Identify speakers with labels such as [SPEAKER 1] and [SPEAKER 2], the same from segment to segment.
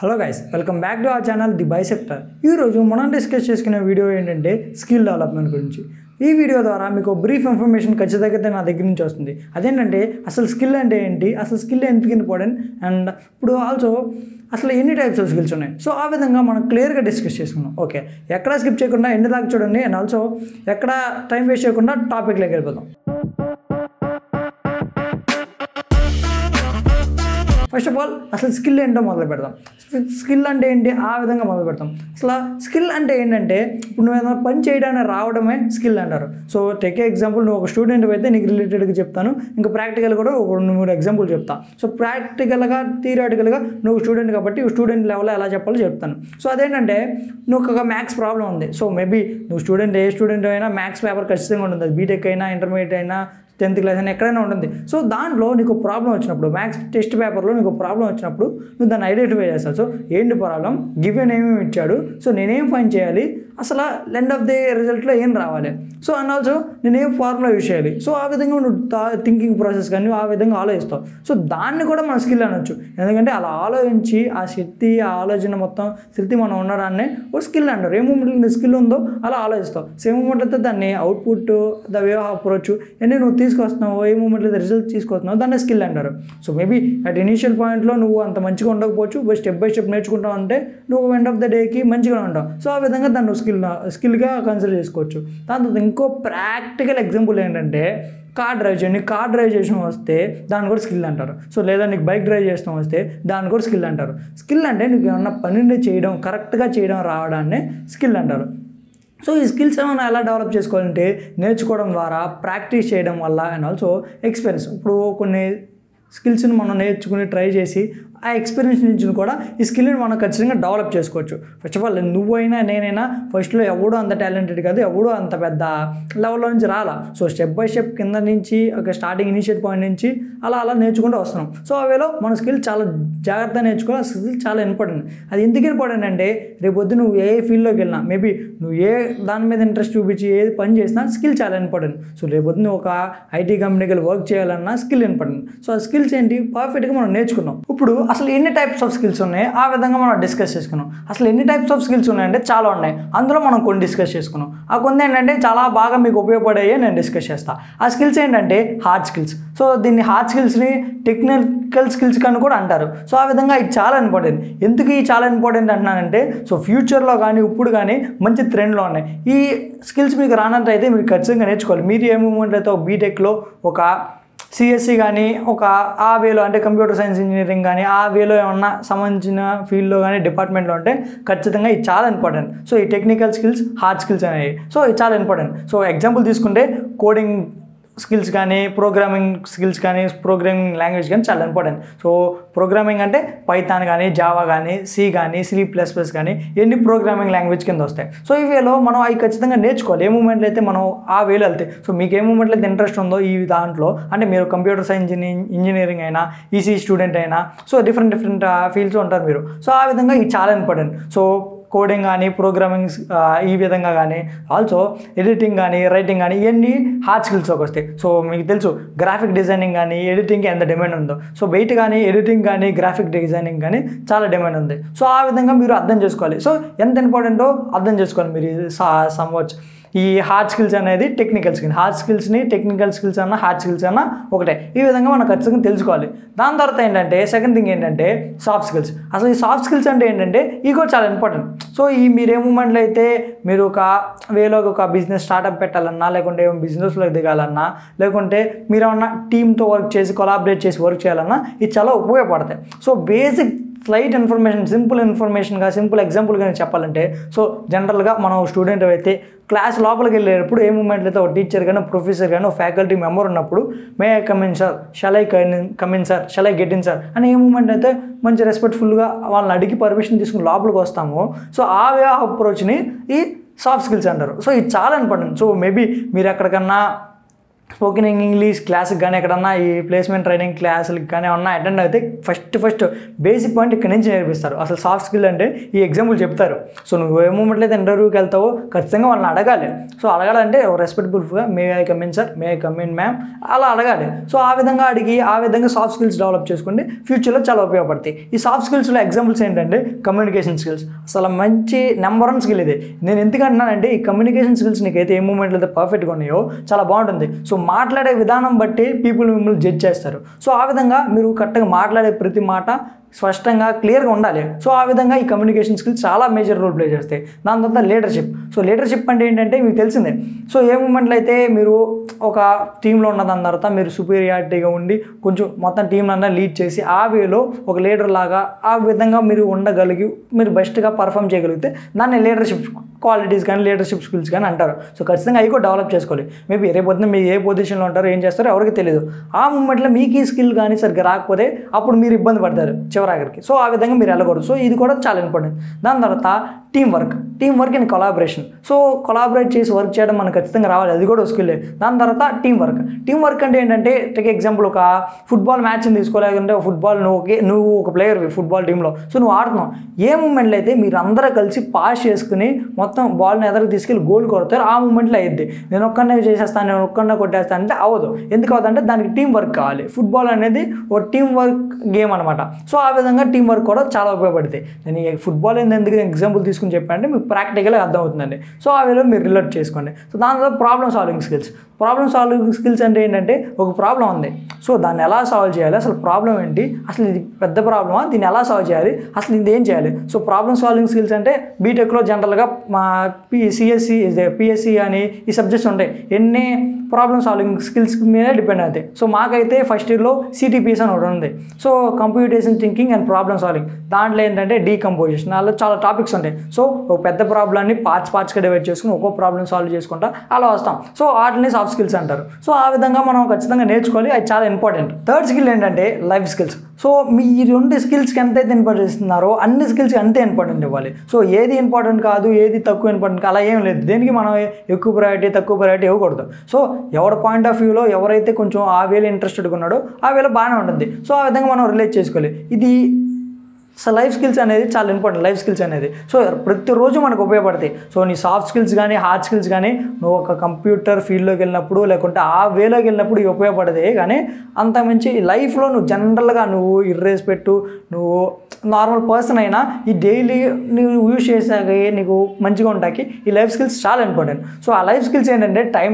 [SPEAKER 1] Hello guys, welcome back to our channel the bisector. ఈరోజు మనం discuss చేసుకునే video ఏంటంటే స్కిల్ డెవలప్మెంట్ గురించి. ఈ వీడియో ద్వారా మీకు బ్రీఫ్ ఇన్ఫర్మేషన్ ఖచ్చితంగా నా దగ్గర నుంచి వస్తుంది. అదేంటంటే అసలు స్కిల్ అంటే ఏంటి, అసలు స్కిల్ ఎందుకు ఇంపార్టెంట్, అండ్ ఇప్పుడు ఆల్సో అసలు ఎన్ని టైప్స్ ఆఫ్ స్కిల్స్ ఉన్నాయి. సో ఆ విధంగా మనం క్లియర్గా డిస్కస్ చేసుకున్నాం. ఓకే, ఎక్కడ స్కిప్ చేయకుండా ఎండ్ దాకా చూడండి, అండ్ ఆల్సో ఎక్కడ టైం వేస్ట్ చేయకుండా టాపిక్లోకి వెళ్ళిపోదాం. ఫస్ట్ ఆఫ్ ఆల్ అసలు స్కిల్ ఏంటో మొదలు పెడదాం. స్కిల్ అంటే ఏంటి, ఆ విధంగా మొదలు పెడతాం. అసలు స్కిల్ అంటే ఏంటంటే ఇప్పుడు నువ్వు ఏదైనా పని చేయడానికి రావడమే స్కిల్ అంటారు. సో టేక్ ఎగ్జాంపుల్, నువ్వు ఒక స్టూడెంట్ అయితే నీకు రిలేటెడ్గా చెప్తాను, ఇంకా ప్రాక్టికల్ కూడా ఒక 2-3 ఎగ్జాంపుల్ చెప్తా. సో ప్రాక్టికల్గా థియరాటికల్గా నువ్వు స్టూడెంట్ కాబట్టి స్టూడెంట్ లెవెల్లో ఎలా చెప్పాలో చెప్తాను. సో అదేంటంటే నువ్వు ఒక మ్యాథ్స్ ప్రాబ్లం ఉంది. సో మేబీ నువ్వు ఏ స్టూడెంట్ అయినా మ్యాథ్స్ పేపర్ ఖచ్చితంగా ఉంటుంది. అది బీటెక్ అయినా, ఇంటర్మీడియట్ అయినా, 10th క్లాస్ అయినా ఎక్కడైనా ఉంటుంది. సో దాంట్లో నీకు ప్రాబ్లం వచ్చినప్పుడు, మ్యాథ్స్ టెస్ట్ పేపర్లో నీకు ప్రాబ్లం వచ్చినప్పుడు నువ్వు దాన్ని ఐడెంటిఫై చేస్తావు. సో ఏంటి ప్రాబ్లం, గివెన్ ఏమేమి ఇచ్చాడు, సో నేనేం ఫైండ్ చేయాలి, అసలు ఎండ్ ఆఫ్ ది రిజల్ట్లో ఏం రావాలి, సో అండ్ ఆల్సో నేనేం ఫార్ములా యూజ్ చేయాలి. సో ఆ విధంగా నువ్వు థింకింగ్ ప్రాసెస్ కానీ ఆ విధంగా ఆలోచిస్తావు. సో దాన్ని కూడా మనం స్కిల్ అనొచ్చు. ఎందుకంటే అలా ఆలోచించి ఆ శక్తి, ఆ ఆలోచన మొత్తం శక్తి మనం ఉండడాన్ని ఒక స్కిల్ అంటారు. ఏ మూమెంట్లో స్కిల్ ఉందో అలా ఆలోచిస్తావు. సేమ్ మూమెంట్ అయితే దాన్ని output, the way of approach అన్నీ నువ్వు తీసుకొస్తున్నావు, ఏ మూమెంట్లో రిజల్ట్ తీసుకొస్తున్నావు, దాన్ని స్కిల్ అంటారు. సో మేబీ అట్ ఇనీషియల్ పాయింట్లో నువ్వు అంత మంచిగా ఉండకపోవచ్చు, బట్ స్టెప్ బై స్టెప్ నేర్చుకుంటావు అంటే నువ్వు ఎండ్ ఆఫ్ ద డేకి మంచిగా ఉంటావు. సో ఆ విధంగా దాన్ని స్కిల్గా కన్సిడర్ చేసుకోవచ్చు. దాని తర్వాత ఇంకో ప్రాక్టికల్ ఎగ్జాంపుల్ ఏంటంటే కార్ డ్రైవ్ చేయండి. కార్ డ్రైవ్ చేసిన వస్తే దాన్ని కూడా స్కిల్ అంటారు. సో లేదా నీకు బైక్ డ్రైవ్ చేస్తాం వస్తే దాన్ని కూడా స్కిల్ అంటారు. స్కిల్ అంటే నీకు ఏమన్నా పనిని చేయడం, కరెక్ట్గా చేయడం రావడాన్ని స్కిల్ అంటారు. సో ఈ స్కిల్స్ ఏమైనా ఎలా డెవలప్ చేసుకోవాలంటే నేర్చుకోవడం ద్వారా, ప్రాక్టీస్ చేయడం వల్ల, అండ్ ఆల్సో ఎక్స్పీరియన్స్. ఇప్పుడు కొన్ని స్కిల్స్ని మనం నేర్చుకుని ట్రై చేసి ఆ ఎక్స్పీరియన్స్ నుంచి కూడా ఈ స్కిల్ని మనం ఖచ్చితంగా డెవలప్ చేసుకోవచ్చు. ఫస్ట్ ఆఫ్ ఆల్ నువ్వైనా నేనైనా ఫస్ట్లో ఎవడో అంత టాలెంటెడ్ కాదు, ఎవడో అంత పెద్ద లెవెల్లో నుంచి రాలా. సో స్టెప్ బై స్టెప్ కింద నుంచి ఒక స్టార్టింగ్ ఇనిషియేట్ పాయింట్ నుంచి అలా నేర్చుకుంటూ వస్తున్నాం. సో ఆ వేలో మన స్కిల్ చాలా జాగ్రత్తగా నేర్చుకోవాలి. ఆ స్కిల్ చాలా ఇంపార్టెంట్. అది ఎందుకు ఇంపార్టెంట్ అంటే రేపొద్దు నువ్వు ఏ ఫీల్డ్లోకి వెళ్ళినా, మేబీ నువ్వు ఏ దాని మీద ఇంట్రెస్ట్ చూపించి ఏది పని చేసినా స్కిల్ చాలా ఇంపార్టెంట్. సో రేపొద్దు నువ్వు ఒక ఐటీ కంపెనీకి వర్క్ చేయాలన్నా స్కిల్ ఇంపార్టెంట్. సో ఆ స్కిల్స్ ఏంటి పర్ఫెక్ట్గా మనం నేర్చుకున్నాం. ఇప్పుడు అసలు ఎన్ని టైప్స్ ఆఫ్ స్కిల్స్ ఉన్నాయి ఆ విధంగా మనం డిస్కస్ చేసుకున్నాం. అసలు ఎన్ని టైప్స్ ఆఫ్ స్కిల్స్ ఉన్నాయంటే చాలా ఉన్నాయి. అందులో మనం కొన్ని డిస్కస్ చేసుకున్నాం. ఆ కొన్ని ఏంటంటే చాలా బాగా మీకు ఉపయోగపడాయి నేను డిస్కస్ చేస్తాను. ఆ స్కిల్స్ ఏంటంటే హార్డ్ స్కిల్స్. సో దీన్ని హార్డ్ స్కిల్స్ని టెక్నికల్ స్కిల్స్ అని కూడా అంటారు. సో ఆ విధంగా ఇది చాలా ఇంపార్టెంట్. ఎందుకు ఇది చాలా ఇంపార్టెంట్ అంటున్నానంటే సో ఫ్యూచర్లో కానీ ఇప్పుడు కానీ మంచి ట్రెండ్లో ఉన్నాయి. ఈ స్కిల్స్ మీకు రానంతైతే మీరు ఖచ్చితంగా నేర్చుకోవాలి. మీరు ఏ మూమెంట్ అయితే బీటెక్లో ఒక సిఎస్సి కానీ ఒక ఆ వేలో అంటే కంప్యూటర్ సైన్స్ ఇంజనీరింగ్ కానీ ఆ వేలో ఏమన్నా సంబంధించిన ఫీల్డ్లో కానీ డిపార్ట్మెంట్లో ఉంటే ఖచ్చితంగా ఇది చాలా ఇంపార్టెంట్. సో ఈ టెక్నికల్ స్కిల్స్, హార్డ్ స్కిల్స్ అనేవి సో ఇది చాలా ఇంపార్టెంట్. సో ఎగ్జాంపుల్ తీసుకుంటే కోడింగ్ స్కిల్స్ కానీ, ప్రోగ్రామింగ్ స్కిల్స్ కానీ, ప్రోగ్రామింగ్ లాంగ్వేజ్ కానీ చాలా ఇంపార్టెంట్. సో ప్రోగ్రామింగ్ అంటే పైథాన్ కానీ, జావా కానీ, సి కానీ, C++ కానీ ఎన్ని ప్రోగ్రామింగ్ లాంగ్వేజ్ కింద వస్తాయి. సో ఈ వేలో మనం అవి ఖచ్చితంగా నేర్చుకోవాలి. ఏ మూమెంట్లో అయితే మనం ఆ వేలో వెళ్తే, సో మీకు ఏ మూమెంట్లో అయితే ఇంట్రెస్ట్ ఉందో ఈ దాంట్లో, అంటే మీరు కంప్యూటర్ సైన్స్ ఇంజనీరింగ్ అయినా, ఈసీ స్టూడెంట్ అయినా, సో డిఫరెంట్ ఫీల్డ్స్ ఉంటారు మీరు. సో ఆ విధంగా ఇది చాలా ఇంపార్టెంట్. సో కోడింగ్ కానీ, ప్రోగ్రామింగ్ ఈ విధంగా కానీ, ఆల్సో ఎడిటింగ్ కానీ, రైటింగ్ కానీ ఇవన్నీ హార్డ్ స్కిల్స్లోకి వస్తాయి. సో మీకు తెలుసు గ్రాఫిక్ డిజైనింగ్ కానీ, ఎడిటింగ్కి ఎంత డిమాండ్ ఉందో. సో బయట కానీ ఎడిటింగ్ కానీ, గ్రాఫిక్ డిజైనింగ్ కానీ చాలా డిమాండ్ ఉంది. సో ఆ విధంగా మీరు అర్థం చేసుకోవాలి. సో ఎంత ఇంపార్టెంటో అర్థం చేసుకోవాలి మీరు సంవచ్చు. ఈ హార్డ్ స్కిల్స్ అనేది టెక్నికల్ స్కిల్, హార్డ్ స్కిల్స్ని టెక్నికల్ స్కిల్స్ అన్నా హార్డ్ స్కిల్స్ అన్నా ఒకటే. ఈ విధంగా మనం ఖచ్చితంగా తెలుసుకోవాలి. దాని తర్వాత ఏంటంటే సెకండ్ థింగ్ ఏంటంటే సాఫ్ట్ స్కిల్స్. అసలు ఈ సాఫ్ట్ స్కిల్స్ అంటే ఏంటంటే ఈగో చాలా ఇంపార్టెంట్. సో ఈ మీరు ఏ మూమెంట్లో అయితే మీరు ఒక వేలో ఒక బిజినెస్ స్టార్ట్అప్ పెట్టాలన్నా, లేకుంటే బిజినెస్లోకి దిగాలన్నా, లేకుంటే మీరు ఏమన్నా టీమ్తో వర్క్ చేసి కొలాబరేట్ చేసి వర్క్ చేయాలన్నా ఇది చాలా ఉపయోగపడతాయి. So basic slight information, simple ఇన్ఫర్మేషన్గా, సింపుల్ ఎగ్జాంపుల్గా చెప్పాలంటే సో జనరల్గా మనం స్టూడెంట్ అయితే క్లాస్ లోపలికి వెళ్ళేటప్పుడు ఏ మూమెంట్లో అయితే ఒక టీచర్ కానీ, ప్రొఫెసర్ కానీ, ఒక ఫ్యాకల్టీ మెంబర్ ఉన్నప్పుడు మే I come in sir, shall I come in sir, shall I get in sir అని ఏ మూమెంట్ అయితే మంచి రెస్పెక్ట్ఫుల్గా వాళ్ళని అడిగి పర్మిషన్ తీసుకుని లోపలికి వస్తామో సో ఆ వే ఆఫ్ అప్రోచ్ని ఈ సాఫ్ట్ స్కిల్స్ అంటారు. సో ఇది చాలా ఇంపార్టెంట్. సో మేబీ మీరు ఎక్కడికన్నా స్పోకెన్ ఇంగ్లీష్ క్లాస్కి కానీ ఎక్కడన్నా ఈ ప్లేస్మెంట్ ట్రైనింగ్ క్లాసులకి కానీ ఏమన్నా అటెండ్ అయితే ఫస్ట్ బేసిక్ పాయింట్ ఇక్కడ నుంచి నేర్పిస్తారు. అసలు సాఫ్ట్ స్కిల్ అంటే ఈ ఎగ్జాంపుల్ చెప్తారు. సో నువ్వు ఏ మూమెంట్లో అయితే ఇంటర్వ్యూకి వెళ్తావో ఖచ్చితంగా వాళ్ళని అడగాలి. సో అడగాలంటే రెస్పెక్ట్ఫుల్గా may I come in sir, may I come in ma'am అలా అడగాలి. సో ఆ విధంగా అడిగి ఆ విధంగా సాఫ్ట్ స్కిల్స్ డెవలప్ చేసుకోండి, ఫ్యూచర్లో చాలా ఉపయోగపడతాయి. ఈ సాఫ్ట్ స్కిల్స్లో ఎగ్జాంపుల్స్ ఏంటంటే కమ్యూనికేషన్ స్కిల్స్. అసలు మంచి నెంబర్ 1 స్కిల్ ఇది. నేను ఎందుకంటున్నానంటే ఈ కమ్యూనికేషన్ స్కిల్స్ నీకైతే ఏ మూమెంట్లో అయితే పర్ఫెక్ట్గా ఉన్నాయో చాలా బాగుంటుంది. సో మాట్లాడే విధానం బట్టి పీపుల్ మిమ్మల్ని జడ్జ్ చేస్తారు. సో ఆ విధంగా మీరు కరెక్ట్గా మాట్లాడే ప్రతి మాట స్పష్టంగా క్లియర్గా ఉండాలి. సో ఆ విధంగా ఈ కమ్యూనికేషన్ స్కిల్స్ చాలా మేజర్ రోల్ ప్లే చేస్తాయి. దాని తర్వాత లీడర్షిప్. సో లీడర్షిప్ అంటే ఏంటంటే మీకు తెలిసిందే. సో ఏ మూమెంట్లో అయితే మీరు ఒక టీంలో ఉన్న దాని తర్వాత మీరు సుపీరియారిటీగా ఉండి కొంచెం మొత్తం టీం అంతా లీడ్ చేసి ఆ వేలో ఒక లీడర్ లాగా ఆ విధంగా మీరు ఉండగలిగి మీరు బెస్ట్గా పర్ఫామ్ చేయగలిగితే దాన్ని లీడర్షిప్ క్వాలిటీస్ కానీ లీడర్షిప్ స్కిల్స్ కానీ అంటారు. సో ఖచ్చితంగా అవి కూడా డెవలప్ చేసుకోవాలి. మేబీ రేపొద్దున మీరు ఏ పొజిషన్లో ఉంటారో ఏం చేస్తారో ఎవరికి తెలియదు. ఆ మూమెంట్లో మీకు ఈ స్కిల్ కానీ సరిగ్గా రాకపోతే అప్పుడు మీరు ఇబ్బంది పడతారు చివరాఖరికి. సో ఆ విధంగా మీరు వెళ్ళకూడదు. సో ఇది కూడా చాలా ఇంపార్టెంట్. దాని తర్వాత team work and collaboration. So collaborate చేసి వర్క్ చేయడం మనకు ఖచ్చితంగా రావాలి, అది కూడా స్కిల్. దాని తర్వాత టీం వర్క్ అంటే ఏంటంటే టేక్ ఎగ్జాంపుల్ ఒక ఫుట్బాల్ మ్యాచ్ని తీసుకోలేకుంటే ఫుట్బాల్ నువ్వు ఒక ప్లేయర్ ఫుట్బాల్ టీంలో. సో నువ్వు ఆడుతున్నావు. ఏ మూమెంట్లో అయితే మీరు అందరూ కలిసి పాస్ చేసుకుని మొత్తం బాల్ని ఎదరికి తీసుకెళ్ళి గోల్ కొడతారు ఆ మూమెంట్లో అయ్యిద్ది. నేను ఒక్కనే చేసేస్తాను, నేను ఒక్కనే కొట్టేస్తాను అంటే అవ్వదు. ఎందుకు అవుతుందంటే దానికి టీం వర్క్ కావాలి. ఫుట్బాల్ అనేది ఒక టీం వర్క్ గేమ్ అనమాట. సో ఆ విధంగా టీం వర్క్ కూడా చాలా ఉపయోగపడుతుంది. నేను ఫుట్బాల్ ఎందుకు ఎగ్జాంపుల్ తీసుకుని చెప్పానంటే మీకు ప్రాక్టికల్గా అర్థమవుతుందండి. సో ఆ వేలో మీరు రిలేట్ చేసుకోండి. సో దానిలో ప్రాబ్లమ్ సాల్వింగ్ స్కిల్స్ అంటే ఏంటంటే ఒక ప్రాబ్లం ఉంది. సో దాన్ని ఎలా సాల్వ్ చేయాలి, అసలు ప్రాబ్లం ఏంటి, అసలు ఇది పెద్ద ప్రాబ్లమా, దీన్ని ఎలా సాల్వ్ చేయాలి, అసలు ఇది ఏం చేయాలి. సో ప్రాబ్లమ్ సాల్వింగ్ స్కిల్స్ అంటే బీటెక్లో జనరల్గా మా పిఎస్సి అని ఈ సబ్జెక్ట్స్ ఉంటాయి. ఎన్ని ప్రాబ్లమ్ సాల్వింగ్ స్కిల్స్ మీదే డిపెండ్ అవుతాయి. సో మాకైతే ఫస్ట్ ఇయర్లో సిటీపీఎస్ అని ఒకటి ఉంది. So computation thinking and problem solving. దాంట్లో ఏంటంటే డీకంపోజిషన్, అలా చాలా టాపిక్స్ ఉంటాయి. సో ఒక పెద్ద ప్రాబ్లమ్ని పార్ట్స్గా డివైడ్ చేసుకుని ఒక్కో ప్రాబ్లమ్ సాల్వ్ చేసుకుంటా అలా వస్తాం. సో వాటిని సాఫ్ట్ స్కిల్స్ అంటారు. సో ఆ విధంగా మనం ఖచ్చితంగా నేర్చుకోవాలి, అది చాలా ఇంపార్టెంట్. థర్డ్ స్కిల్ ఏంటంటే లైఫ్ స్కిల్స్. సో మీ ఈ 2 స్కిల్స్కి ఎంతైతే ఇంపార్టెంట్ ఇస్తున్నారో అన్ని స్కిల్స్కి అంతే ఇంపార్టెంట్ ఇవ్వాలి. సో ఏది ఇంపార్టెంట్ కాదు, ఏది తక్కువ ఇంపార్టెంట్ అలా ఏం లేదు. దేనికి మనం ఎక్కువ ప్రయారిటీ తక్కువ ప్రయారిటీ ఇవ్వకూడదు. సో ఎవరి పాయింట్ ఆఫ్ వ్యూలో ఎవరైతే కొంచెం ఆ వేలో ఇంట్రెస్టెడ్గా ఉన్నాడో ఆ వేలో బాగానే ఉంటుంది. సో ఆ విధంగా మనం రిలేట్ చేసుకోవాలి. ఇది సో లైఫ్ స్కిల్స్ అనేది చాలా ఇంపార్టెంట్. లైఫ్ స్కిల్స్ అనేది సో ప్రతిరోజు మనకు ఉపయోగపడతాయి. సో నీ సాఫ్ట్ స్కిల్స్ కానీ హార్డ్ స్కిల్స్ కానీ నువ్వు ఒక కంప్యూటర్ ఫీల్డ్లోకి వెళ్ళినప్పుడు లేకుంటే ఆ వేలోకి వెళ్ళినప్పుడు ఇవి ఉపయోగపడతాయి. కానీ అంతకుమించి లైఫ్లో నువ్వు జనరల్గా నువ్వు ఇర్రెస్పెక్ట్ నువ్వు నార్మల్ పర్సన్ అయినా ఈ డైలీ నువ్వు యూజ్ చేసాక నీకు మంచిగా ఉంటాకి ఈ లైఫ్ స్కిల్స్ చాలా ఇంపార్టెంట్. సో ఆ లైఫ్ స్కిల్స్ ఏంటంటే టైం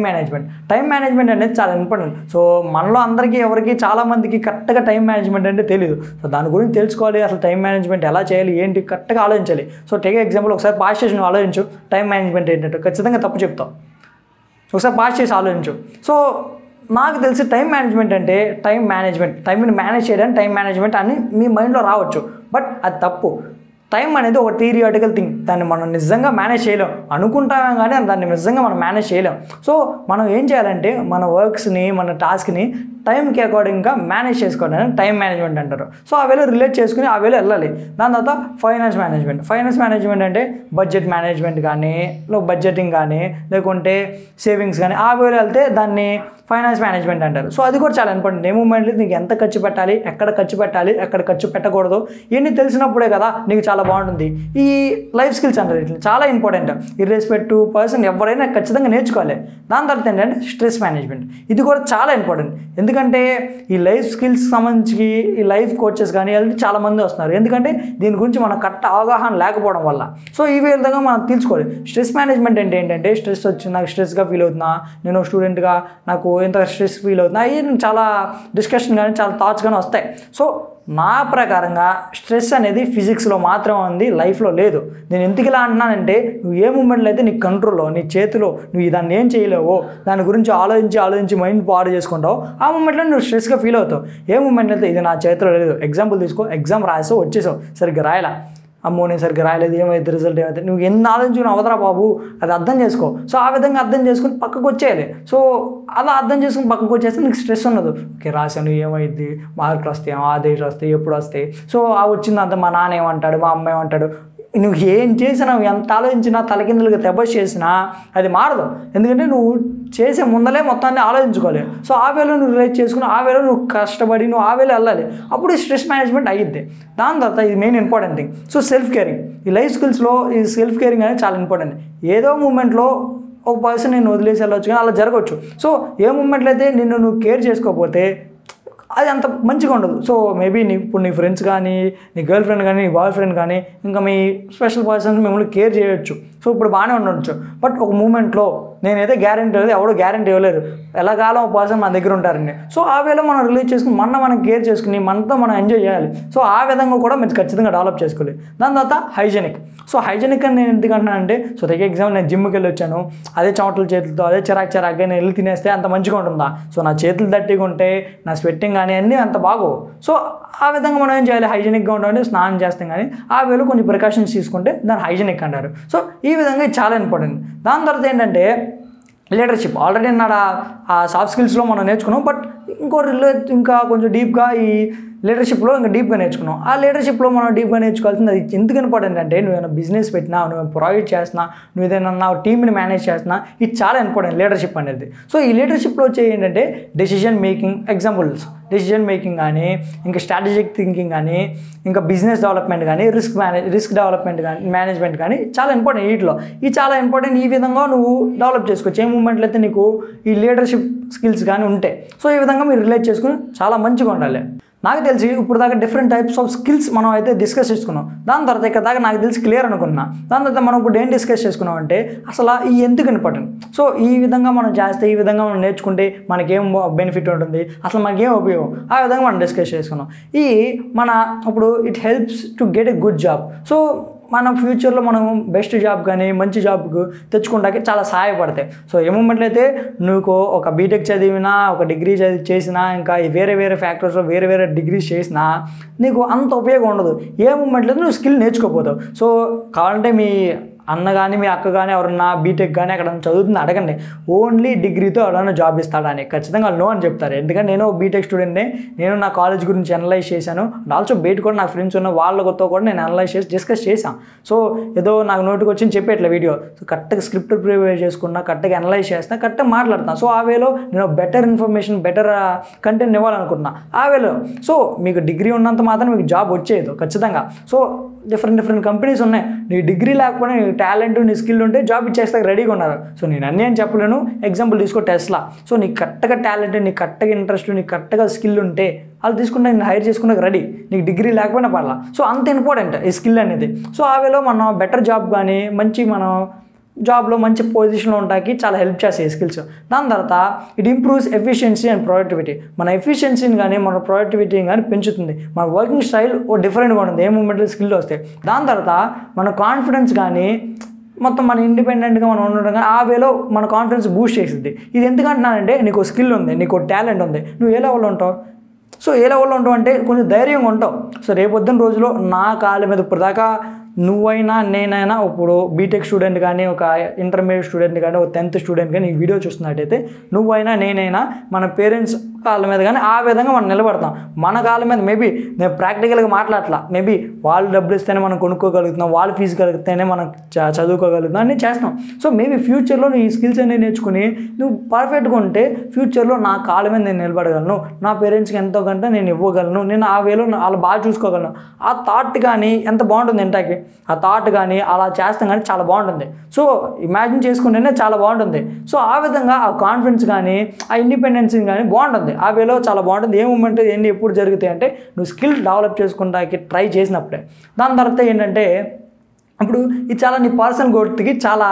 [SPEAKER 1] మేనేజ్మెంట్ అనేది చాలా ఇంపార్టెంట్. సో మనలో అందరికీ ఎవరికి చాలామందికి కరెక్ట్గా టైం మేనేజ్మెంట్ అంటే తెలియదు. సో దాని గురించి తెలుసుకోవాలి. అసలు టైం మేనేజ్మెంట్ ఎలా చేయాలి ఏంటి కరెక్ట్గా ఆలోచించాలి. సో టేక్ ఎగ్జాంపుల్ ఒకసారి పాస్ చేసి నువ్వు ఆలోచించు టైం మేనేజ్మెంట్ ఏంటంటే ఖచ్చితంగా తప్పు చెప్తావు. ఒకసారి పాస్ చేసి ఆలోచించు. సో నాకు తెలిసి టైం టైంని మేనేజ్ చేయడానికి టైం మేనేజ్మెంట్ అని మీ మైండ్లో రావచ్చు, బట్ అది తప్పు. టైం అనేది ఒక థియరిటికల్ థింగ్. దాన్ని మనం నిజంగా మేనేజ్ చేయలేం. అనుకుంటామే కానీ దాన్ని నిజంగా మనం మేనేజ్ చేయలేం. సో మనం ఏం చేయాలంటే మన వర్క్స్ని మన టాస్క్ని టైంకి అకార్డింగ్గా మేనేజ్ చేసుకోవడానికి టైం మేనేజ్మెంట్ అంటారు. సో ఆ వేలో రిలేట్ చేసుకుని ఆ వేలో వెళ్ళాలి. దాని తర్వాత ఫైనాన్స్ మేనేజ్మెంట్ అంటే బడ్జెట్ మేనేజ్మెంట్ కానీ బడ్జెటింగ్ కానీ లేకుంటే సేవింగ్స్ కానీ ఆ వేలో వెళ్తే దాన్ని ఫైనాన్స్ మేనేజ్మెంట్ అంటారు. సో అది కూడా చాలా ఇంపార్టెంట్. ఏ మూమెంట్లో నీకు ఎంత ఖర్చు పెట్టాలి, ఎక్కడ ఖర్చు పెట్టకూడదు ఇవన్నీ తెలిసినప్పుడే కదా నీకు చాలా బాగుంటుంది. ఈ లైఫ్ స్కిల్స్ అంటారు ఇట్లా చాలా ఇంపార్టెంట్. ఇర్రెస్పెక్టివ్ పర్సన్ ఎవరైనా ఖచ్చితంగా నేర్చుకోవాలి. దాని తర్వాత ఏంటంటే స్ట్రెస్ మేనేజ్మెంట్. ఇది కూడా చాలా ఇంపార్టెంట్. ఎందుకంటే ఈ లైఫ్ స్కిల్స్ సంబంధించి ఈ లైఫ్ కోచెస్ కానీ అలాంటి చాలామంది వస్తున్నారు. ఎందుకంటే దీని గురించి మనకు కరెక్ట్ అవగాహన లేకపోవడం వల్ల. సో ఈ విధంగా మనం తెలుసుకోవాలి. స్ట్రెస్ మేనేజ్మెంట్ అంటే ఏంటంటే స్ట్రెస్ వచ్చి నాకు స్ట్రెస్గా ఫీల్ అవుతున్నా, నేను స్టూడెంట్గా నాకు ఎంత స్ట్రెస్ ఫీల్ అవుతున్నా, అవి చాలా డిస్కషన్ కానీ చాలా థాట్స్ కానీ వస్తాయి. సో నా ప్రకారంగా స్ట్రెస్ అనేది ఫిజిక్స్లో మాత్రం ఉంది, లైఫ్లో లేదు. నేను ఎందుకు ఇలా అంటున్నానంటే నువ్వు ఏ మూమెంట్లో అయితే నీ కంట్రోల్లో నీ చేతిలో నువ్వు దాన్ని ఏం చేయలేవో దాని గురించి ఆలోచించి మైండ్ పాడు చేసుకుంటావు ఆ మూమెంట్లో నువ్వు స్ట్రెస్గా ఫీల్ అవుతావు. ఏ మూమెంట్లో అయితే ఇది నా చేతిలో లేదు. ఎగ్జాంపుల్ తీసుకో, ఎగ్జామ్ రాసావు వచ్చేసావు సరిగ్గా రాయలా, అమ్మో నేను సరిగ్గా రాయలేదు ఏమైతే రిజల్ట్ ఏమైతే నువ్వు ఎన్ని ఆలోచించుకుని అవతరా బాబు అది అర్థం చేసుకో. సో ఆ విధంగా అర్థం చేసుకుని పక్కకు వచ్చేయాలి. సో అలా అర్థం చేసుకుని పక్కకు వచ్చేస్తే నీకు స్ట్రెస్ ఉండదు. ఓకే రాశాను ఏమైద్ది, మార్కులు వస్తాయి, ఆదేశాలు వస్తాయి, ఎప్పుడు వస్తాయి, సో ఆ వచ్చిందంతా మా నాన్న ఏమంటాడు, మా అమ్మ ఏమంటాడు, నువ్వు ఏం చేసినా, నువ్వు ఎంత ఆలోచించినా, తలకిందులుగా తెబస్ చేసినా అది మారదు. ఎందుకంటే నువ్వు చేసే ముందలే మొత్తాన్ని ఆలోచించుకోవాలి. సో ఆ వేలో నువ్వు రిలేట్ చేసుకుని, ఆ వేలో నువ్వు కష్టపడి నువ్వు ఆ వేలో వెళ్ళాలి. అప్పుడు స్ట్రెస్ మేనేజ్మెంట్ అయ్యిద్ది. దాని తర్వాత ఇది main important thing. So self caring, ఈ లైఫ్ స్కిల్స్లో ఈ సెల్ఫ్ కేరింగ్ అనేది చాలా ఇంపార్టెంట్. ఏదో మూమెంట్లో ఒక పర్సన్ నేను వదిలేసి వెళ్ళొచ్చు, కానీ అలా జరగవచ్చు. సో ఏ మూమెంట్లో అయితే నువ్వు కేర్ చేసుకోకపోతే అది అంత మంచిగా ఉండదు. సో మేబీ ఇప్పుడు నీ ఫ్రెండ్స్ కానీ, నీ గర్ల్ ఫ్రెండ్ కానీ, నీ బాయ్ ఫ్రెండ్ కానీ, ఇంకా మీ స్పెషల్ పర్సన్స్ మిమ్మల్ని కేర్ చేయొచ్చు. సో ఇప్పుడు బాగానే ఉండొచ్చు. బట్ ఒక మూమెంట్లో నేనైతే గ్యారెంటీ ఇవ్వలేదు, ఎవడో గ్యారెంటీ ఇవ్వలేరు ఎలాగాలో ఒక పర్సన్ మన దగ్గర ఉంటారండి. సో ఆ వేలో మనం రిలీజ్ చేసుకుని మనం కేర్ చేసుకుని మనతో మనం ఎంజాయ్ చేయాలి. సో ఆ విధంగా కూడా మీరు ఖచ్చితంగా డెవలప్ చేసుకోవాలి. దాని తర్వాత హైజెనిక్. సో హైజెనిక్ అని నేను ఎందుకంటున్నానంటే, సో టేక్ ఎగ్జాంపుల్, నేను జిమ్కి వెళ్ళి వచ్చాను, అదే చెమటల చేతులతో అదే చిరాగ్గా నేను వెళ్ళి తినేస్తే అంత మంచిగా ఉంటుందా? సో నా చేతులు దట్టిగా ఉంటే, నా స్వెట్టింగ్ కానీ అన్నీ అంత బాగోవు. సో ఆ విధంగా మనం ఏం చేయాలి? హైజెనిక్గా ఉండాలంటే స్నానం చేస్తాం, కానీ ఆ వేలో కొంచెం ప్రికాషన్స్ తీసుకుంటే దాన్ని హైజెనిక్ అంటారు. సో ఈ విధంగా ఇది చాలా ఇంపార్టెంట్. దాని తర్వాత ఏంటంటే లీడర్షిప్. ఆల్రెడీ నాడు ఆ సాఫ్ట్ స్కిల్స్లో మనం నేర్చుకున్నాం, బట్ ఇంకా కొంచెం డీప్గా ఈ లీడర్షిప్లో ఇంకా డీప్గా నేర్చుకున్నాం. ఆ లీడర్షిప్లో మనం డీప్గా నేర్చుకోవాల్సింది అది ఎందుకు ఇంపార్టెంట్ అంటే, నువ్వేమైనా బిజినెస్ పెట్టినా, నువ్వు ప్రాజెక్ట్ చేసినా, నువ్వు ఏదైనా టీమ్ని మేనేజ్ చేసినా, ఇది చాలా ఇంపార్టెంట్ లీడర్షిప్ అనేది. సో ఈ లీడర్షిప్లో వచ్చే ఏంటంటే decision making, examples decision making కానీ, ఇంకా స్ట్రాటజిక్ థింకింగ్ కానీ, ఇంకా బిజినెస్ డెవలప్మెంట్ కానీ, రిస్క్ డెవలప్మెంట్ కానీ, మేనేజ్మెంట్ కానీ చాలా ఇంపార్టెంట్. వీటిలో ఇది చాలా ఇంపార్టెంట్. ఈ విధంగా నువ్వు డెవలప్ చేసుకోవచ్చు. ఏ మూమెంట్లో అయితే నీకు ఈ లీడర్షిప్ స్కిల్స్ కానీ ఉంటాయి. సో ఈ విధంగా మీరు రిలేట్ చేసుకుని చాలా మంచిగా ఉండాలి. నాకు తెలిసి ఇప్పుడు దాకా డిఫరెంట్ టైప్స్ ఆఫ్ స్కిల్స్ మనం అయితే డిస్కస్ చేసుకున్నాం. దాని తర్వాత ఇక్కడ దాకా నాకు తెలిసి క్లియర్ అనుకున్నా. దాని తర్వాత మనం ఇప్పుడు ఏం డిస్కస్ చేసుకున్నాం అంటే, అసలు ఈ ఎందుకు ఇంపార్టెంట్. సో ఈ విధంగా మనం చేస్తే, ఈ విధంగా మనం నేర్చుకుంటే మనకేం బెనిఫిట్ ఉంటుంది, అసలు మనకేం ఉపయోగం, ఆ విధంగా మనం డిస్కస్ చేసుకున్నాం. ఈ మన ఇప్పుడు it helps to get a good job. So మన ఫ్యూచర్లో మనం బెస్ట్ జాబ్ కానీ మంచి జాబ్కు తెచ్చుకుంటానికి చాలా సహాయపడతాయి. సో ఏ మూమెంట్లో అయితే నువ్వు ఒక బీటెక్ చదివినా, ఒక డిగ్రీ చేసినా, ఇంకా వేరే ఫ్యాక్టర్స్లో వేరే డిగ్రీస్ చేసినా నీకు అంత ఉపయోగం ఉండదు. ఏ మూమెంట్లో నువ్వు స్కిల్ నేర్చుకోపోతావు. సో కావాలంటే మీ అన్న కానీ, మీ అక్క కానీ, ఎవరన్నా బీటెక్ కానీ అక్కడ చదువుతుంది అడగండి, ఓన్లీ డిగ్రీతో ఎవరైనా జాబ్ ఇస్తాడని. ఖచ్చితంగా నో అని చెప్తారు. ఎందుకంటే నేను బీటెక్ స్టూడెంట్నే, నేను నా కాలేజ్ గురించి అనలైజ్ చేశాను. అండ్ ఆల్సో బయట కూడా నాకు ఫ్రెండ్స్ ఉన్న వాళ్ళతో కూడా నేను అనలైజ్ చేసి డిస్కస్ చేశాను. సో ఏదో నాకు నోటికి వచ్చి చెప్పేట్లే వీడియో. సో కరెక్ట్గా స్క్రిప్ట్ ప్రిపేర్ చేసుకున్నా, కరెక్ట్గా అనలైజ్ చేస్తాను, కరెక్ట్గా మాట్లాడతాను. సో ఆ వేలో నేను బెటర్ ఇన్ఫర్మేషన్, బెటర్ కంటెంట్ ఇవ్వాలనుకుంటున్నా ఆ వేలో. సో మీకు డిగ్రీ ఉన్నంత మాత్రం మీకు జాబ్ వచ్చేది ఖచ్చితంగా. సో డిఫరెంట్ కంపెనీస్ ఉన్నాయి. నీ డిగ్రీ లేకపోయినా నీ టాలెంట్, నీ స్కిల్ ఉంటే జాబ్ ఇచ్చేస్తాక రెడీగా ఉన్నారు. సో నేను అన్నీ అని చెప్పలేను. ఎగ్జాంపుల్ తీసుకో టెస్లా. సో నీకు కరెక్ట్గా టాలెంట్, నీకు కరెక్ట్గా ఇంట్రెస్ట్, నీకు కరెక్ట్గా స్కిల్ ఉంటే వాళ్ళు తీసుకుంటే నేను హైర్ చేసుకున్నాక రెడీ. నీకు డిగ్రీ లేకపోయినా పర్లా. సో అంత ఇంపార్టెంట్ ఈ స్కిల్ అనేది. సో ఆ వేలో మనం బెటర్ జాబ్ కానీ, మనం జాబ్లో మంచి పొజిషన్లో ఉండడానికి చాలా హెల్ప్ చేస్తాయి స్కిల్స్. దాని తర్వాత it improves efficiency and productivity. మన ఎఫిషియన్సీని కానీ, మన ప్రొడక్టివిటీని కానీ పెంచుతుంది. మన వర్కింగ్ స్టైల్ డిఫరెంట్గా ఉంటుంది ఏ మూమెంట్లో స్కిల్ వస్తాయి. దాని తర్వాత మన కాన్ఫిడెన్స్ కానీ, మొత్తం మన ఇండిపెండెంట్గా మనం ఉండడం కానీ ఆ వేలో మన కాన్ఫిడెన్స్ బూస్ట్ చేస్తుంది. ఇది ఎందుకంటున్నానంటే, నీకు స్కిల్ ఉంది, నీకు టాలెంట్ ఉంది, నువ్వు ఏ లెవెల్లో ఉంటావు. సో ఏ లెవెల్లో ఉంటావు అంటే కొంచెం ధైర్యంగా ఉంటావు. సో రేపొద్దున రోజులో నా కాళ్ళ మీద ఇప్పుడు దాకా నువ్వైనా నేనైనా, ఇప్పుడు బీటెక్ స్టూడెంట్ కానీ, ఒక ఇంటర్మీడియట్ స్టూడెంట్ కానీ, ఒక 10th స్టూడెంట్ కానీ ఈ వీడియో చూస్తున్నట్టయితే నువ్వైనా నేనైనా మన పేరెంట్స్ కాళ్ళ మీద కానీ ఆ విధంగా మనం నిలబడతాం. మన కాళ్ళ మీద మేబీ నేను ప్రాక్టికల్గా మాట్లాడట్లా, మేబీ వాళ్ళు డబ్బులు ఇస్తేనే మనం కొనుక్కోగలుగుతున్నాం, వాళ్ళు ఫీజు కలిగితేనే మనం చదువుకోగలుగుతున్నాం అన్నీ చేస్తాం. సో మేబీ ఫ్యూచర్లో నువ్వు ఈ స్కిల్స్ అన్నీ నేర్చుకుని నువ్వు పర్ఫెక్ట్గా ఉంటే ఫ్యూచర్లో నా కాళ్ళ మీద నేను నిలబడగలను, నా పేరెంట్స్కి ఎంతో కంటే నేను ఇవ్వగలను, నేను ఆ వేలో వాళ్ళు బాగా చూసుకోగలను. ఆ థాట్ కానీ ఎంత బాగుంటుంది ఇంటాకి, ఆ థాట్ కానీ అలా చేస్తాం కానీ చాలా బాగుంటుంది. సో ఇమాజిన్ చేసుకుంటేనే చాలా బాగుంటుంది. సో ఆ విధంగా ఆ కాన్ఫిడెన్స్ కానీ, ఆ ఇండిపెండెన్సీ కానీ బాగుంటుంది. ఆ వేలో చాలా బాగుంటుంది. ఏ మూమెంట్ ఎన్ని ఎప్పుడు జరుగుతాయి అంటే నువ్వు స్కిల్ డెవలప్ చేసుకుంటానికి ట్రై చేసినప్పుడే. దాని తర్వాత ఏంటంటే, ఇప్పుడు ఇది చాలా నీ పర్సనల్ గ్రోత్కి చాలా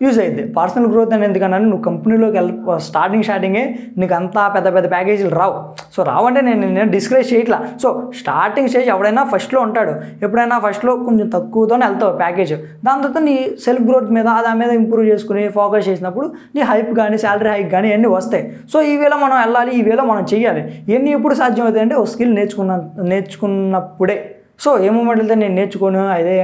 [SPEAKER 1] యూజ్ అయ్యింది. పర్సనల్ గ్రోత్ అని ఎందుకన్నా, నువ్వు కంపెనీలోకి స్టార్టింగే నీకు అంతా పెద్ద ప్యాకేజీలు రావు. సో రావంటే నేను డిస్కరేజ్ చేయట్లా. సో స్టార్టింగ్ స్టేజ్ ఎవడైనా ఫస్ట్లో ఉంటాడు, ఎప్పుడైనా ఫస్ట్లో కొంచెం తక్కువతోనే వెళ్తావు ప్యాకేజ్. దాని తర్వాత నీ సెల్ఫ్ గ్రోత్ మీద దాని మీద ఇంప్రూవ్ చేసుకుని ఫోకస్ చేసినప్పుడు నీ హైప్ కానీ, శాలరీ హైక్ కానీ ఇవన్నీ వస్తాయి. సో ఈ వేలో మనం వెళ్ళాలి, ఈ వేలో మనం చేయాలి. ఇవన్నీ ఎప్పుడు సాధ్యం అవుతాయి అంటే ఒక స్కిల్ నేర్చుకున్నప్పుడే. సో ఏ మూమెంట్ వెళ్తే నేను నేర్చుకోను అదే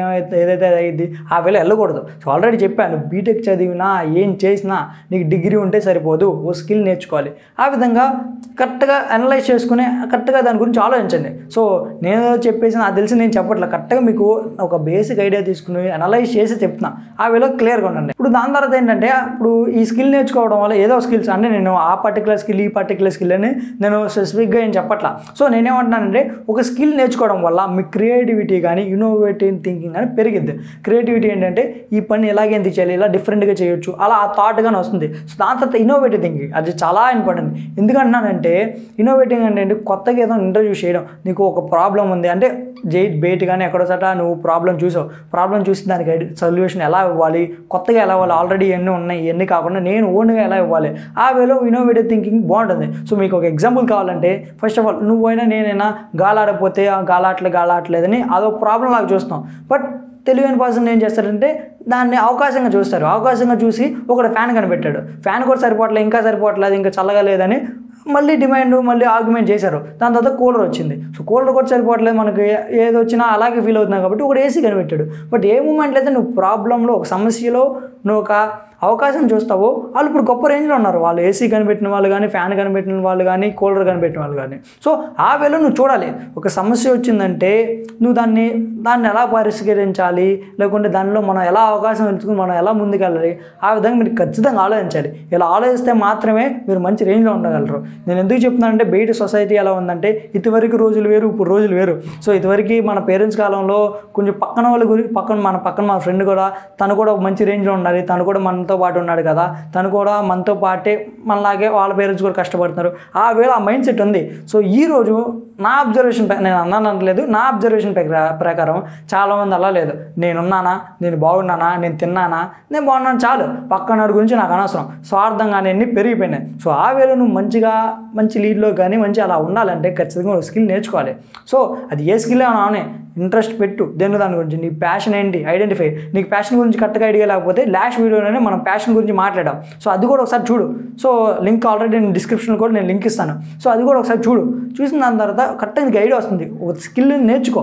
[SPEAKER 1] ఏదైతే అయ్యింది ఆ వేళ వెళ్ళకూడదు. సో ఆల్రెడీ చెప్పాను, బీటెక్ చదివినా ఏం చేసినా నీకు డిగ్రీ ఉంటే సరిపోదు, ఓ స్కిల్ నేర్చుకోవాలి. ఆ విధంగా కరెక్ట్గా అనలైజ్ చేసుకుని కరెక్ట్గా దాని గురించి ఆలోచించండి. సో నేను చెప్పేసి నాకు తెలిసి నేను చెప్పట్లేదు, కరెక్ట్గా మీకు ఒక బేసిక్ ఐడియా తీసుకుని అనలైజ్ చేసి చెప్తున్నా, ఆ వేళ క్లియర్గా ఉండండి. ఇప్పుడు దాని తర్వాత ఏంటంటే ఇప్పుడు ఈ స్కిల్ నేర్చుకోవడం వల్ల ఏదో స్కిల్స్ అంటే నేను ఆ పర్టికులర్ స్కిల్ ఈ పర్టికులర్ స్కిల్ అని నేను స్పెసిఫిక్గా ఏం చెప్పట్లా. సో నేనేమంటున్నానంటే ఒక స్కిల్ నేర్చుకోవడం వల్ల మీ క్రియేటివిటీ కానీ ఇన్నోవేటివ్ థింకింగ్ కానీ పెరిగిద్ది. క్రియేటివిటీ ఏంటంటే ఈ పని ఎలాగేం చేయాలి, ఇలా డిఫరెంట్గా చేయొచ్చు, అలా ఆ థాట్ కానీ వస్తుంది. సో దాని తర్వాత ఇన్నోవేటివ్ థింకింగ్ అది చాలా ఇంపార్టెంట్. ఎందుకంటున్నానంటే ఇన్నోవేటివ్ అంటే కొత్తగా ఏదో ఇంట్రడ్యూస్ చేయడం. నీకు ఒక ప్రాబ్లం ఉంది అంటే బయట కానీ ఎక్కడో చోట నువ్వు ప్రాబ్లం చూసి దానికి సొల్యూషన్ ఎలా ఇవ్వాలి, కొత్తగా ఎలా ఇవ్వాలి, ఆల్రెడీ ఎన్ని ఉన్నాయి ఇవన్నీ కాకుండా నేను ఓన్గా ఎలా ఇవ్వాలి, ఆ వేలో ఇన్నోవేటివ్ థింకింగ్ బాగుంటుంది. సో మీకు ఒక ఎగ్జాంపుల్ కావాలంటే ఫస్ట్ ఆఫ్ ఆల్ నువ్వైనా నేనైనా గాలాడకపోతే గాలాట్లేదని అదో ప్రాబ్లం లాగా చూస్తాం. బట్ తెలివైన పర్సన్ ఏం చేస్తారంటే దాన్ని అవకాశంగా చూస్తారు. అవకాశంగా చూసి ఒకడు ఫ్యాన్ కనిపెట్టాడు, ఫ్యాన్ కూడా సరిపోవట్లేదు, ఇంకా సరిపోవట్లేదు, ఇంకా చల్లగా లేదని మళ్ళీ డిమాండ్ మళ్ళీ ఆర్గ్యుమెంట్ చేశారు. దాని తర్వాత కూలర్ వచ్చింది. సో కూలర్ కూడా సరిపోవట్లేదు, మనకి ఏది వచ్చినా అలాగే ఫీల్ అవుతున్నావు కాబట్టి ఒకటి ఏసీ కనిపెట్టాడు. బట్ ఏ మూమెంట్లో అయితే నువ్వు ప్రాబ్లంలో ఒక సమస్యలో నువ్వు ఒక అవకాశం చూస్తావో వాళ్ళు ఇప్పుడు గొప్ప రేంజ్లో ఉన్నారు. వాళ్ళు ఏసీ కనిపెట్టిన వాళ్ళు కానీ, ఫ్యాన్ కనిపెట్టిన వాళ్ళు కానీ, కూలర్ కనిపెట్టిన వాళ్ళు కానీ. సో ఆ వేలో నువ్వు చూడాలి, ఒక సమస్య వచ్చిందంటే నువ్వు దాన్ని ఎలా పరిష్కరించాలి, లేకుంటే దానిలో మనం ఎలా అవకాశం ఎంచుకుని మనం ఎలా ముందుకెళ్ళాలి, ఆ విధంగా మీరు ఖచ్చితంగా ఆలోచించాలి. ఇలా ఆలోచిస్తే మాత్రమే మీరు మంచి రేంజ్లో ఉండగలరు. నేను ఎందుకు చెప్తున్నానంటే బయట సొసైటీ ఎలా ఉందంటే ఇదివరకు రోజులు వేరు, ఇప్పుడు రోజులు వేరు. సో ఇదివరకు మన పేరెంట్స్ కాలంలో కొంచెం పక్కన వాళ్ళ గురించి పక్కన మా ఫ్రెండ్ కూడా తను కూడా మంచి రేంజ్లో ఉండాలి, తను కూడా మనతో పాటు ఉన్నాడు కదా, తను కూడా మనతో పాటే మనలాగే వాళ్ళ పేరెంట్స్ కూడా కష్టపడుతున్నారు, ఆ వేళ ఆ మైండ్ సెట్ ఉంది. సో ఈరోజు నా అబ్జర్వేషన్ నేను అనట్లేదు, నా అబ్జర్వేషన్ ప్రకారం చాలామంది అలా లేదు. నేనున్నానా, నేను బాగున్నానా, నేను తిన్నానా, నేను బాగున్నాను చాలు, పక్కన గురించి నాకు అనవసరం, స్వార్థంగా అన్నీ పెరిగిపోయినాయి. సో ఆ వేళ నువ్వు మంచి లీడ్లో కానీ మంచి అలా ఉండాలంటే ఖచ్చితంగా ఒక స్కిల్ నేర్చుకోవాలి. సో అది ఏ స్కిల్ అని ఇంట్రెస్ట్ పెట్టు, దాని గురించి నీ ప్యాషన్ ఏంటి ఐడెంటిఫై. నీకు ప్యాషన్ గురించి కరెక్ట్గా ఐడియా లేకపోతే లాస్ట్ వీడియోలోనే మనం ప్యాషన్ గురించి మాట్లాడాం. సో అది కూడా ఒకసారి చూడు. సో లింక్ ఆల్రెడీ నేను డిస్క్రిప్షన్లో కూడా నేను లింక్ ఇస్తాను. సో అది కూడా ఒకసారి చూసిన దాని తర్వాత కరెక్ట్గా నీకు ఐడియా వస్తుంది. ఒక స్కిల్ని నేర్చుకో,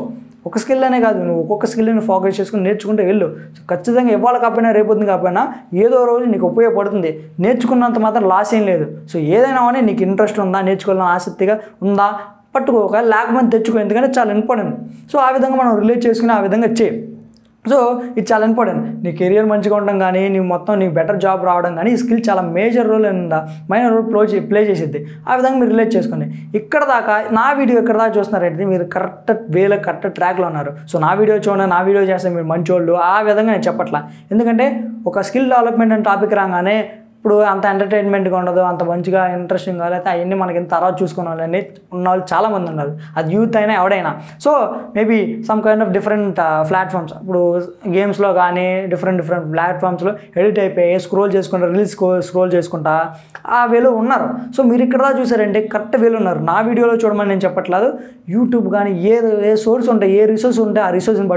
[SPEAKER 1] ఒక స్కిల్ అనే కాదు, నువ్వు ఒక్కొక్క స్కిల్ని ఫోకస్ చేసుకుని నేర్చుకుంటే వెళ్ళు. ఖచ్చితంగా ఇవ్వాలి కాకపోయినా రేపొద్దు కాకపోయినా ఏదో రోజు నీకు ఉపయోగపడుతుంది. నేర్చుకున్నంత మాత్రం లాస్ ఏం లేదు. సో ఏదైనా కానీ నీకు ఇంట్రెస్ట్ ఉందా, నేర్చుకోవాలని ఆసక్తిగా ఉందా పట్టుకోక, లేకపోతే తెచ్చుకో, ఎందుకంటే చాలా ఇంపార్టెంట్. సో ఆ విధంగా మనం రిలేట్ చేసుకుని ఆ విధంగా చేయి. సో ఇది చాలా ఇంపార్టెంట్. నీ కెరియర్ మంచిగా ఉండడం కానీ, నీకు బెటర్ జాబ్ రావడం కానీ ఈ స్కిల్ చాలా major role minor role play చేసిద్ది. ఆ విధంగా మీరు రిలేట్ చేసుకోండి. ఇక్కడ దాకా నా వీడియో ఎక్కడ దాకా చూస్తున్నారంటే మీరు కరెక్ట్ వేలో కరెక్ట్ ట్రాక్లో ఉన్నారు. సో నా వీడియో చూడండి, నా వీడియో చేస్తే మీరు మంచోళ్ళు, ఆ విధంగా నేను చెప్పట్లా. ఎందుకంటే ఒక స్కిల్ డెవలప్మెంట్ అని టాపిక్ రాగానే ఇప్పుడు అంత ఎంటర్టైన్మెంట్గా ఉండదు, అంత మంచిగా ఇంట్రెస్టింగ్గా, లేకపోతే అవన్నీ మనకి ఎంత తర్వాత చూసుకునే వాళ్ళని ఉన్న వాళ్ళు చాలామంది ఉన్నారు. అది యూత్ అయినా ఎవడైనా. So maybe some kind of different platforms, ఇప్పుడు గేమ్స్లో కానీ డిఫరెంట్ ప్లాట్ఫామ్స్లో ఎడిట్ అయిపోయి స్క్రోల్ చేసుకుంటా ఆ వేలో ఉన్నారు. సో మీరు ఇక్కడ చూసారంటే కరెక్ట్ వేలు ఉన్నారు. నా వీడియోలో చూడమని నేను చెప్పట్లేదు. యూట్యూబ్ కానీ ఏ సోర్స్ ఉంటాయి, ఏ రిసోర్స్ ఉంటే ఆ రిసోర్స్ని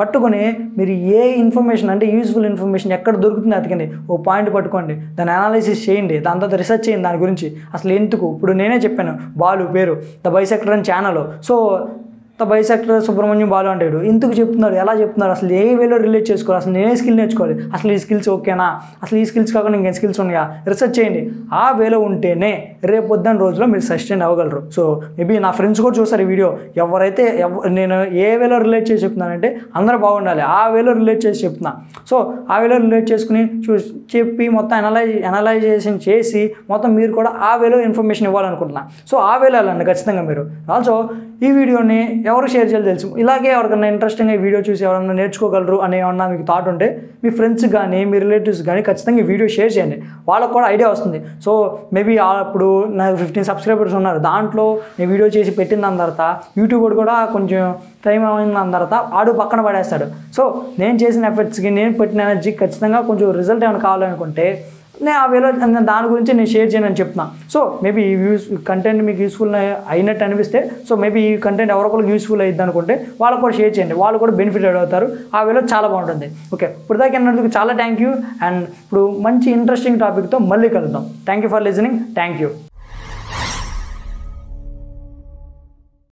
[SPEAKER 1] పట్టుకొని మీరు ఏ ఇన్ఫర్మేషన్ అంటే యూస్ఫుల్ ఇన్ఫర్మేషన్ ఎక్కడ దొరుకుతుంది అతకండి, ఓ పాయింట్ పట్టుకోండి, దాన్ని అనాలిసిస్ చేయండి, దాని తర్వాత రీసెర్చ్ చేయండి దాని గురించి. అసలు ఎందుకు ఇప్పుడు నేనే చెప్పాను, బాలు పేరు ద బైసెక్టర్ అని channel. So the bisector Subrahmanyam Balu అంటాడు. ఎందుకు చెప్తున్నాడు, ఎలా చెప్తున్నారు, అసలు ఏ వేలో రిలేట్ చేసుకోవాలి, అసలు నేనే స్కిల్ నేర్చుకోవాలి, అసలు ఈ స్కిల్స్ ఓకేనా, అసలు ఈ స్కిల్స్ కాకుండా ఇంకేం స్కిల్స్ ఉన్నాయా, రీసెర్చ్ చేయండి. ఆ వేలో ఉంటేనే రేపు పొద్దున్న రోజులో మీరు సస్టైన్ అవ్వగలరు. సో మేబీ నా ఫ్రెండ్స్ కూడా చూస్తారు ఈ వీడియో. ఎవరైతే నేను ఏ వేలో రిలేట్ చేసి చెప్తున్నానంటే అందరూ బాగుండాలి, ఆ వేలో రిలేట్ చేసి చెప్తున్నా. సో ఆ వేలో రిలేట్ చేసుకుని చెప్పి మొత్తం అనలైజేషన్ చేసి మొత్తం మీరు కూడా ఆ వేలో ఇన్ఫర్మేషన్ ఇవ్వాలనుకుంటున్నా. సో ఆ వేలో వెళ్ళండి ఖచ్చితంగా మీరు. ఆల్సో ఈ వీడియోని ఎవరు షేర్ చేయాలి తెలుసు. ఇలాగే ఎవరికైనా ఇంట్రెస్టింగ్గా ఈ వీడియో చూసి ఎవరైనా నేర్చుకోగలరు అని ఏమన్నా మీకు థాట్ ఉంటే మీ ఫ్రెండ్స్ కానీ మీ రిలేటివ్స్ కానీ ఖచ్చితంగా ఈ వీడియో షేర్ చేయండి, వాళ్ళకు కూడా ఐడియా వస్తుంది. సో మేబీ అప్పుడు నాకు 15 సబ్స్క్రైబర్స్ ఉన్నారు, దాంట్లో నేను వీడియో చేసి పెట్టిన దాని తర్వాత యూట్యూబ్ కూడా కొంచెం టైం అయిన దాని తర్వాత ఆడు పక్కన పడేస్తాడు. సో నేను చేసిన ఎఫర్ట్స్కి నేను పెట్టిన ఎనర్జీకి ఖచ్చితంగా కొంచెం రిజల్ట్ ఏమైనా కావాలనుకుంటే నేను ఆ వేలో దాని గురించి నేను షేర్ చేయను చెప్తున్నా. సో మేబీ ఈ కంటెంట్ మీకు యూస్ఫుల్ అయినట్టు అనిపిస్తే, సో మేబీ ఈ కంటెంట్ ఎవరికొకరికి యూస్ఫుల్ అయ్యిద్ది అనుకుంటే వాళ్ళకు కూడా షేర్ చేయండి, వాళ్ళు కూడా బెనిఫిట్ అవుతారు. ఆ వేలో చాలా బాగుంటుంది. ఓకే, ఇప్పుడు దాకా అన్నందుకు చాలా థ్యాంక్ యూ. అండ్ ఇప్పుడు మంచి ఇంట్రెస్టింగ్ టాపిక్తో మళ్ళీ కలుద్దాం. Thank you for listening. Thank you.